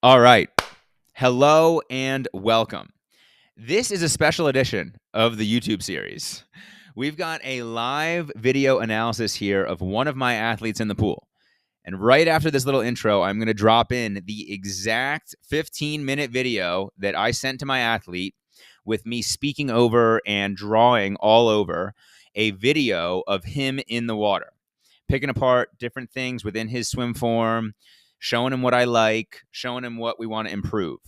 All right. Hello and welcome. This is a special edition of the YouTube series. We've got a live video analysis here of one of my athletes in the pool. And right after this little intro, I'm going to drop in the exact 15-minute video that I sent to my athlete with me speaking over and drawing all over a video of him in the water, picking apart different things within his swim form, showing him what I like, showing him what we want to improve.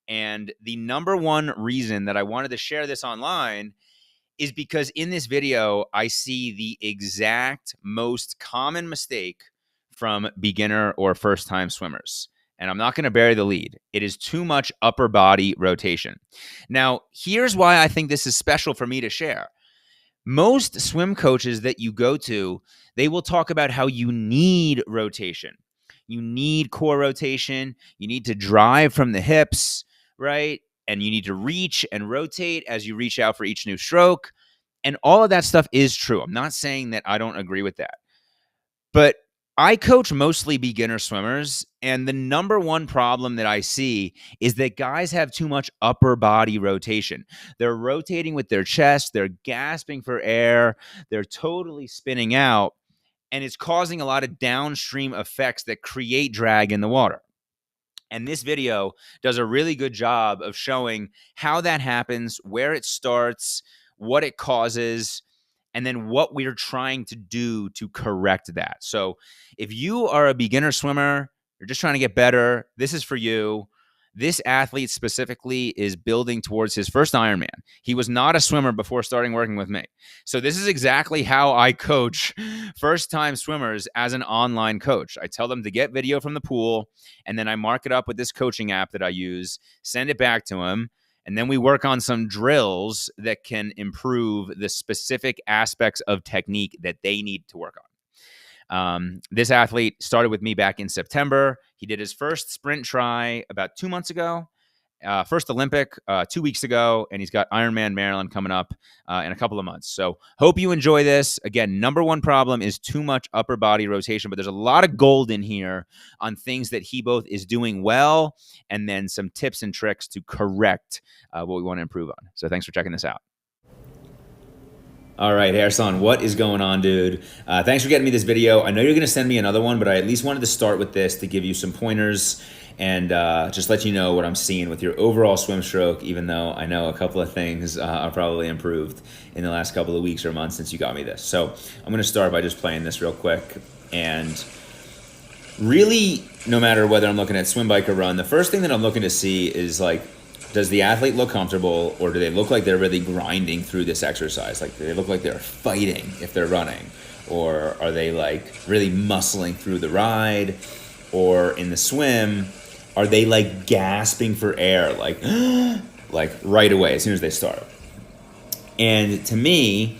And the number one reason that I wanted to share this online is because in this video, I see the exact most common mistake from beginner or first time swimmers. And I'm not going to bury the lead. It is too much upper body rotation. Now, here's why I think this is special for me to share. Most swim coaches that you go to, they will talk about how you need rotation. You need core rotation. You need to drive from the hips, right? And you need to reach and rotate as you reach out for each new stroke. And all of that stuff is true. I'm not saying that I don't agree with that. But I coach mostly beginner swimmers, and the number one problem that I see is that guys have too much upper body rotation. They're rotating with their chest, they're gasping for air, they're totally spinning out, and it's causing a lot of downstream effects that create drag in the water. And this video does a really good job of showing how that happens, where it starts, what it causes, and then what we're trying to do to correct that. So if you are a beginner swimmer, you're just trying to get better, this is for you. This athlete specifically is building towards his first Ironman. He was not a swimmer before starting working with me. So this is exactly how I coach first-time swimmers as an online coach. I tell them to get video from the pool, and then I mark it up with this coaching app that I use, send it back to him, and then we work on some drills that can improve the specific aspects of technique that they need to work on. This athlete started with me back in September. He did his first sprint try about 2 months ago, first Olympic 2 weeks ago, and he's got Ironman Maryland coming up in a couple of months. So hope you enjoy this. Again, number one problem is too much upper body rotation, but there's a lot of gold in here on things that he both is doing well and then some tips and tricks to correct what we want to improve on. So thanks for checking this out. All right, Harrison, what is going on, dude? Thanks for getting me this video. I know you're going to send me another one, but I at least wanted to start with this to give you some pointers and just let you know what I'm seeing with your overall swim stroke, even though I know a couple of things are probably improved in the last couple of weeks or months since you got me this. So I'm going to start by just playing this real quick. And really, no matter whether I'm looking at swim, bike, or run, the first thing that I'm looking to see is like, does the athlete look comfortable, or do they look like they're really grinding through this exercise? Like, do they look like they're fighting if they're running? Or are they like really muscling through the ride? Or in the swim, are they like gasping for air, like, like right away as soon as they start? And to me,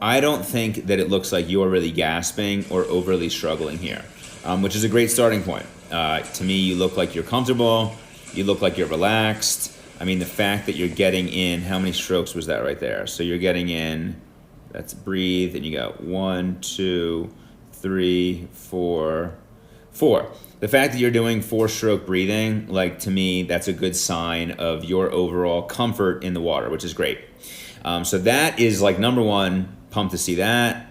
I don't think that it looks like you're really gasping or overly struggling here, which is a great starting point. To me, you look like you're comfortable. You look like you're relaxed. I mean, the fact that you're getting in, how many strokes was that right there? So you're getting in, that's breathe, and you got 1, 2, 3, 4, 4. The fact that you're doing 4-stroke breathing, like to me, that's a good sign of your overall comfort in the water, which is great. So that is like number one, pumped to see that.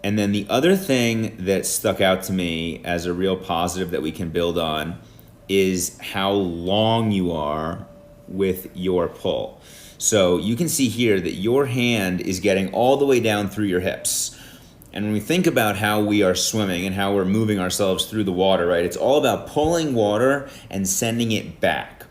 And then the other thing that stuck out to me as a real positive that we can build on is how long you are with your pull. So you can see here that your hand is getting all the way down through your hips. And when we think about how we are swimming and how we're moving ourselves through the water, right, it's all about pulling water and sending it back.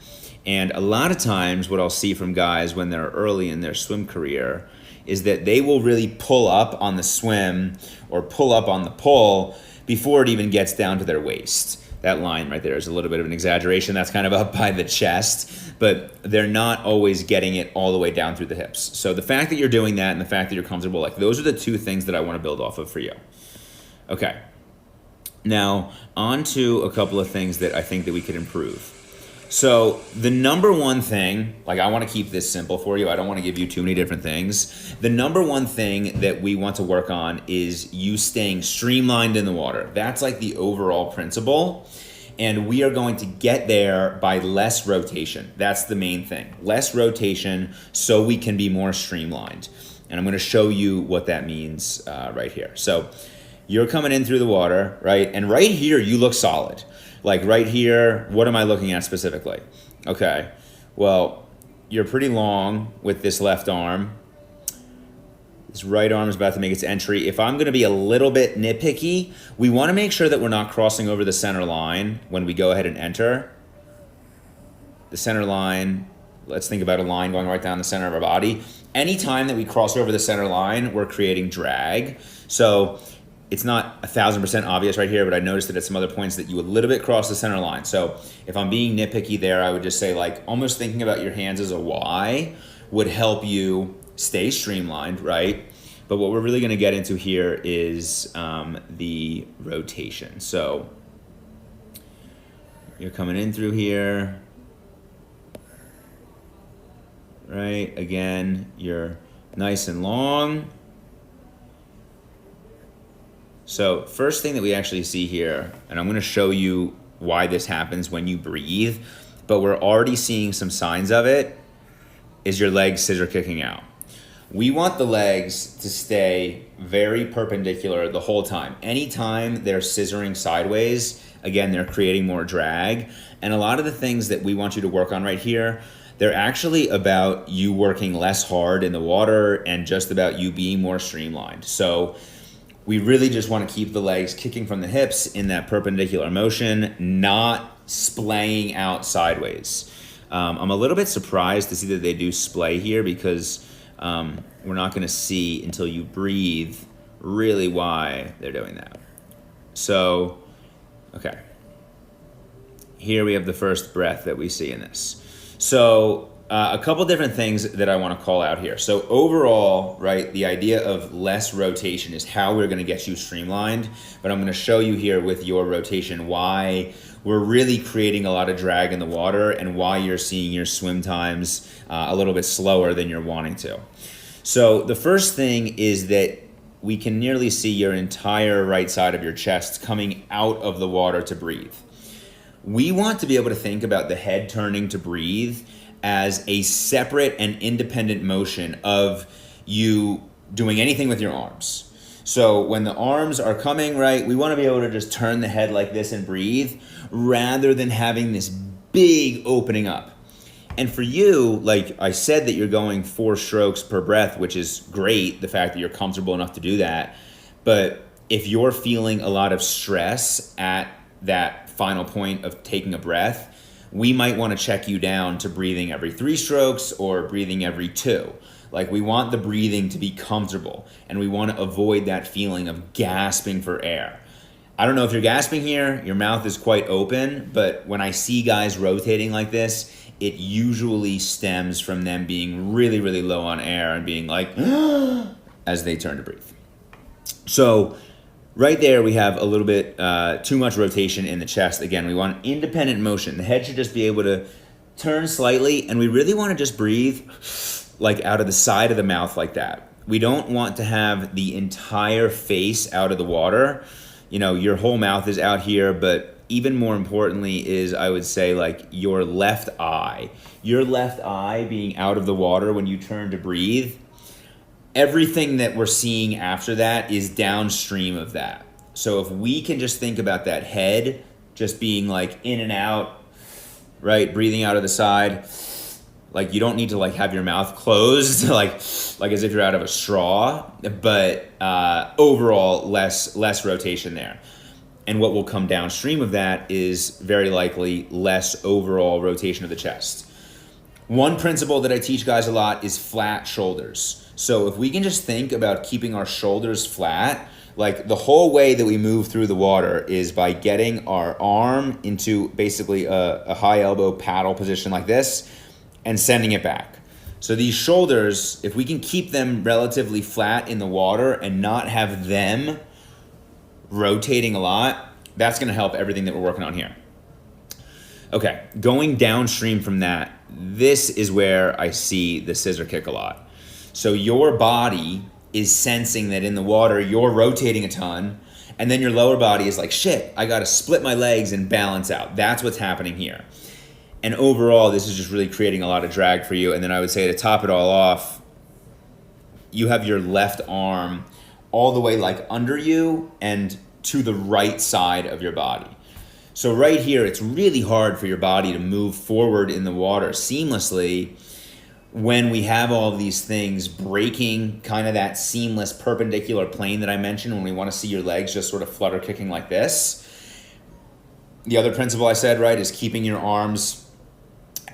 And a lot of times what I'll see from guys when they're early in their swim career is that they will really pull up on the swim or pull up on the pull before it even gets down to their waist. That line right there is a little bit of an exaggeration. That's kind of up by the chest, but they're not always getting it all the way down through the hips. So the fact that you're doing that and the fact that you're comfortable, like those are the two things that I want to build off of for you. Okay. Now, on to a couple of things that I think that we could improve. So the number one thing, like I want to keep this simple for you. I don't want to give you too many different things. The number one thing that we want to work on is you staying streamlined in the water. That's like the overall principle. And we are going to get there by less rotation. That's the main thing. Less rotation so we can be more streamlined. And I'm going to show you what that means right here. So you're coming in through the water, right? And right here, you look solid. Like right here, what am I looking at specifically? Okay, well, you're pretty long with this left arm. This right arm is about to make its entry. If I'm gonna be a little bit nitpicky, we wanna make sure that we're not crossing over the center line when we go ahead and enter. The center line, let's think about a line going right down the center of our body. Anytime that we cross over the center line, we're creating drag. So it's not 1000% obvious right here, but I noticed that at some other points that you a little bit cross the center line. So if I'm being nitpicky there, I would just say like almost thinking about your hands as a Y would help you stay streamlined, right? But what we're really gonna get into here is the rotation. So you're coming in through here, right? Again, you're nice and long. So first thing that we actually see here, and I'm gonna show you why this happens when you breathe, but we're already seeing some signs of it, is your legs scissor kicking out. We want the legs to stay very perpendicular the whole time. Anytime they're scissoring sideways, again, they're creating more drag. And a lot of the things that we want you to work on right here, they're actually about you working less hard in the water and just about you being more streamlined. So we really just want to keep the legs kicking from the hips in that perpendicular motion, not splaying out sideways. I'm a little bit surprised to see that they do splay here because we're not going to see until you breathe really why they're doing that. So, okay. Here we have the first breath that we see in this. So a couple different things that I want to call out here. So overall, right, the idea of less rotation is how we're going to get you streamlined, but I'm going to show you here with your rotation why we're really creating a lot of drag in the water and why you're seeing your swim times a little bit slower than you're wanting to. So the first thing is that we can nearly see your entire right side of your chest coming out of the water to breathe. We want to be able to think about the head turning to breathe as a separate and independent motion of you doing anything with your arms. So when the arms are coming, right, we want to be able to just turn the head like this and breathe rather than having this big opening up. And for you, like I said that you're going 4 strokes per breath, which is great, the fact that you're comfortable enough to do that. But if you're feeling a lot of stress at that final point of taking a breath, we might want to check you down to breathing every 3 strokes or breathing every 2. Like we want the breathing to be comfortable and we want to avoid that feeling of gasping for air. I don't know if you're gasping here, your mouth is quite open, but when I see guys rotating like this, it usually stems from them being really, really low on air and being like, as they turn to breathe. So right there, we have a little bit too much rotation in the chest. Again, we want independent motion. The head should just be able to turn slightly, and we really want to just breathe like out of the side of the mouth like that. We don't want to have the entire face out of the water. You know, your whole mouth is out here, but even more importantly is, I would say, like your left eye. Your left eye being out of the water when you turn to breathe. Everything that we're seeing after that is downstream of that. So if we can just think about that head just being like in and out, right, breathing out of the side, like you don't need to like have your mouth closed like as if you're out of a straw, but overall less rotation there. And what will come downstream of that is very likely less overall rotation of the chest. One principle that I teach guys a lot is flat shoulders. So if we can just think about keeping our shoulders flat, like the whole way that we move through the water is by getting our arm into basically a high elbow paddle position like this and sending it back. So these shoulders, if we can keep them relatively flat in the water and not have them rotating a lot, that's gonna help everything that we're working on here. Okay, going downstream from that, this is where I see the scissor kick a lot. So your body is sensing that in the water, you're rotating a ton And then your lower body is like, shit, I got to split my legs and balance out. That's what's happening here. And overall, this is just really creating a lot of drag for you. And then I would say to top it all off, you have your left arm all the way like under you and to the right side of your body. So right here, it's really hard for your body to move forward in the water seamlessly when we have all of these things breaking kind of that seamless perpendicular plane that I mentioned, when we want to see your legs just sort of flutter kicking like this. The other principle I said, right, is keeping your arms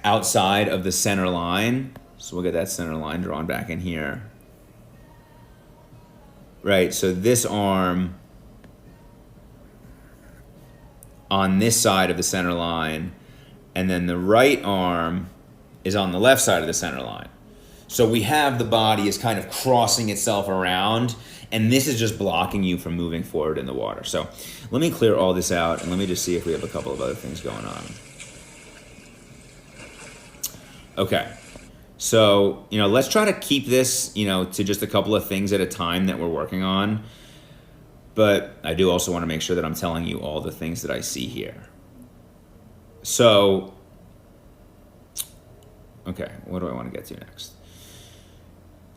outside of the center line. So we'll get that center line drawn back in here. Right, so this arm on this side of the center line, and then the right arm is on the left side of the center line. So we have the body is kind of crossing itself around, and this is just blocking you from moving forward in the water. So let me clear all this out, and let me just see if we have a couple of other things going on. Okay, so, let's try to keep this, to just a couple of things at a time that we're working on. But I do also want to make sure that I'm telling you all the things that I see here. So, okay, what do I want to get to next?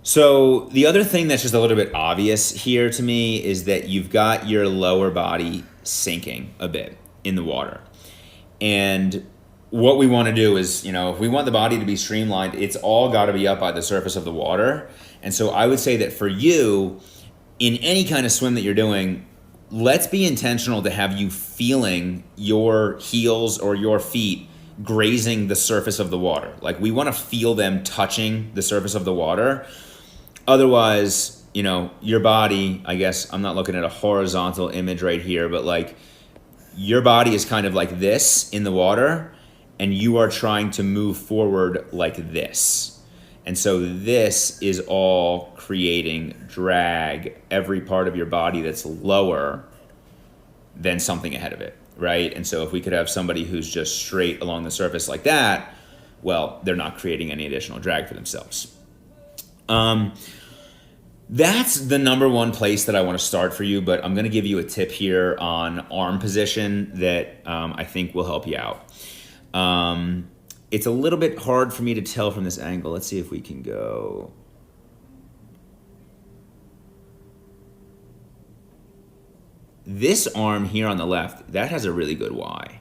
So the other thing that's just a little bit obvious here to me is that you've got your lower body sinking a bit in the water. And what we want to do is, if we want the body to be streamlined, it's all got to be up by the surface of the water. And so I would say that for you, in any kind of swim that you're doing, let's be intentional to have you feeling your heels or your feet grazing the surface of the water. Like, we want to feel them touching the surface of the water. Otherwise, your body, I guess I'm not looking at a horizontal image right here, but like your body is kind of like this in the water, and you are trying to move forward like this. And so this is all creating drag, every part of your body that's lower than something ahead of it, right? And so if we could have somebody who's just straight along the surface like that, well, they're not creating any additional drag for themselves. That's the number one place that I want to start for you, but I'm going to give you a tip here on arm position that I think will help you out. It's a little bit hard for me to tell from this angle. Let's see if we can go. This arm here on the left, that has a really good Y.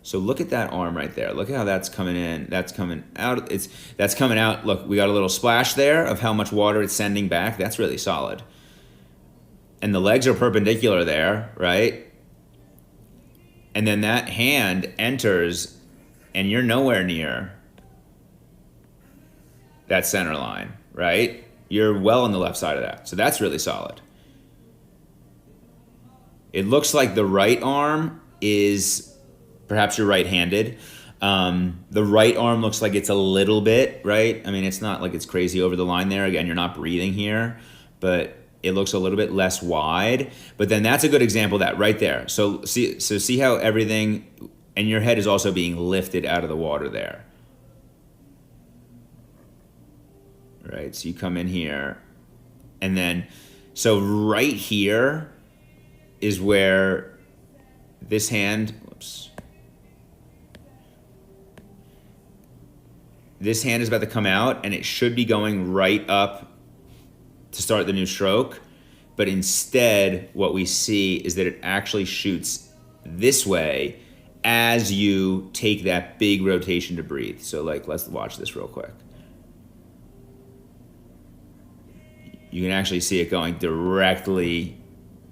So look at that arm right there. Look at how that's coming in. That's coming out. That's coming out. Look, we got a little splash there of how much water it's sending back. That's really solid. And the legs are perpendicular there, right? And then that hand enters, and you're nowhere near that center line, right? You're well on the left side of that. So that's really solid. It looks like the right arm is, perhaps you're right-handed. The right arm looks like it's a little bit, right? I mean, it's not like it's crazy over the line there. Again, you're not breathing here, but it looks a little bit less wide. But then that's a good example of that right there. So see how everything, and your head is also being lifted out of the water there. Right, so you come in here, and then, so right here is where this hand, this hand is about to come out, and it should be going right up to start the new stroke. But instead, what we see is that it actually shoots this way as you take that big rotation to breathe. So like, let's watch this real quick. You can actually see it going directly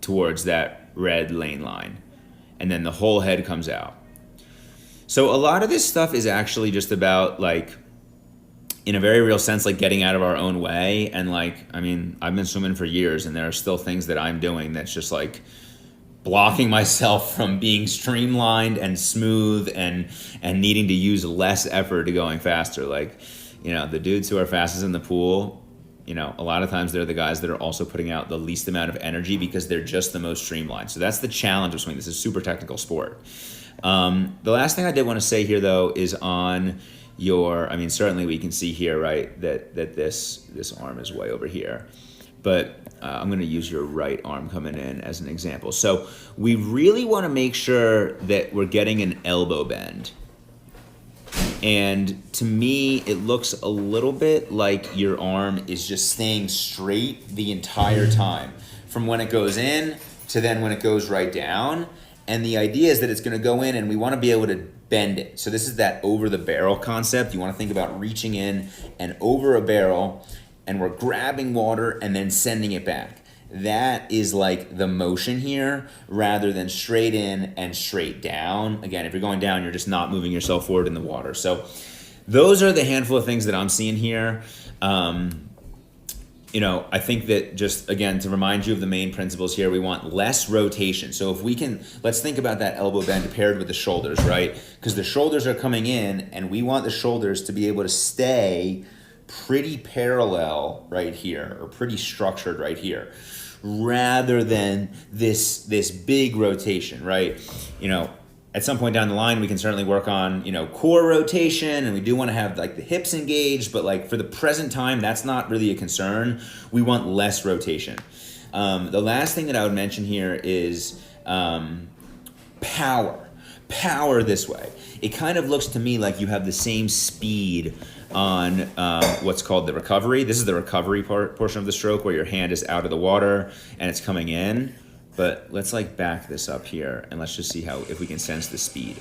towards that red lane line. And then the whole head comes out. So a lot of this stuff is actually just about, like, in a very real sense, like getting out of our own way. And like, I mean, I've been swimming for years, and there are still things that I'm doing that's just like blocking myself from being streamlined and smooth and needing to use less effort to going faster. Like, the dudes who are fastest in the pool, a lot of times they're the guys that are also putting out the least amount of energy because they're just the most streamlined. So that's the challenge of swimming. This is a super technical sport. The last thing I did want to say here, though, is on certainly we can see here, right, that this arm is way over here. but I'm going to use your right arm coming in as an example. So we really want to make sure that we're getting an elbow bend. And to me, it looks a little bit like your arm is just staying straight the entire time, from when it goes in to then when it goes right down. And the idea is that it's going to go in and we want to be able to bend it. So this is that over the barrel concept. You want to think about reaching in and over a barrel, and we're grabbing water and then sending it back. That is like the motion here, rather than straight in and straight down. Again, if you're going down, you're just not moving yourself forward in the water. So those are the handful of things that I'm seeing here. I think that, just again, to remind you of the main principles here, we want less rotation. So if we can, let's think about that elbow bend paired with the shoulders, right? Because the shoulders are coming in and we want the shoulders to be able to stay pretty parallel right here, or pretty structured right here, rather than this big rotation, right? At some point down the line, we can certainly work on, core rotation, and we do want to have like the hips engaged, but like for the present time, that's not really a concern. We want less rotation. The last thing that I would mention here is power this way. It kind of looks to me like you have the same speed on what's called the recovery. This is the recovery portion of the stroke, where your hand is out of the water and it's coming in. But let's like back this up here and let's just see if we can sense the speed.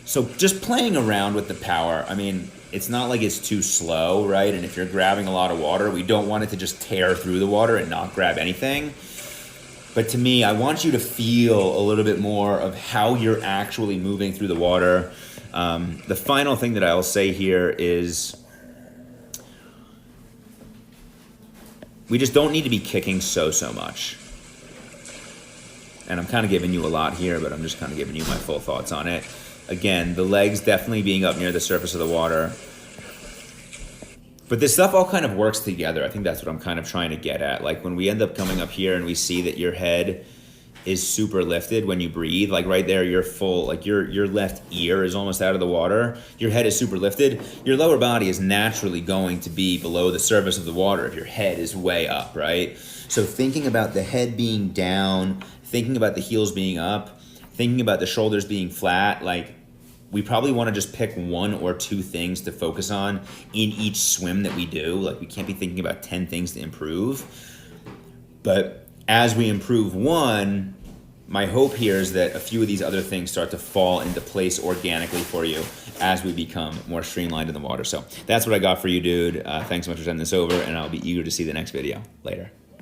So just playing around with the power, I mean, it's not like it's too slow, right? And if you're grabbing a lot of water, we don't want it to just tear through the water and not grab anything. But to me, I want you to feel a little bit more of how you're actually moving through the water. The final thing that I'll say here is we just don't need to be kicking so much. And I'm kind of giving you a lot here, but I'm just kind of giving you my full thoughts on it. Again, the legs definitely being up near the surface of the water. But this stuff all kind of works together. I think that's what I'm kind of trying to get at. Like when we end up coming up here and we see that your head is super lifted when you breathe, like right there, you're full, like your left ear is almost out of the water. Your head is super lifted. Your lower body is naturally going to be below the surface of the water if your head is way up, right? So thinking about the head being down, thinking about the heels being up, thinking about the shoulders being flat, like we probably want to just pick one or two things to focus on in each swim that we do. Like we can't be thinking about 10 things to improve. But as we improve one, my hope here is that a few of these other things start to fall into place organically for you as we become more streamlined in the water. So that's what I got for you, dude. Thanks so much for sending this over, and I'll be eager to see the next video. Later.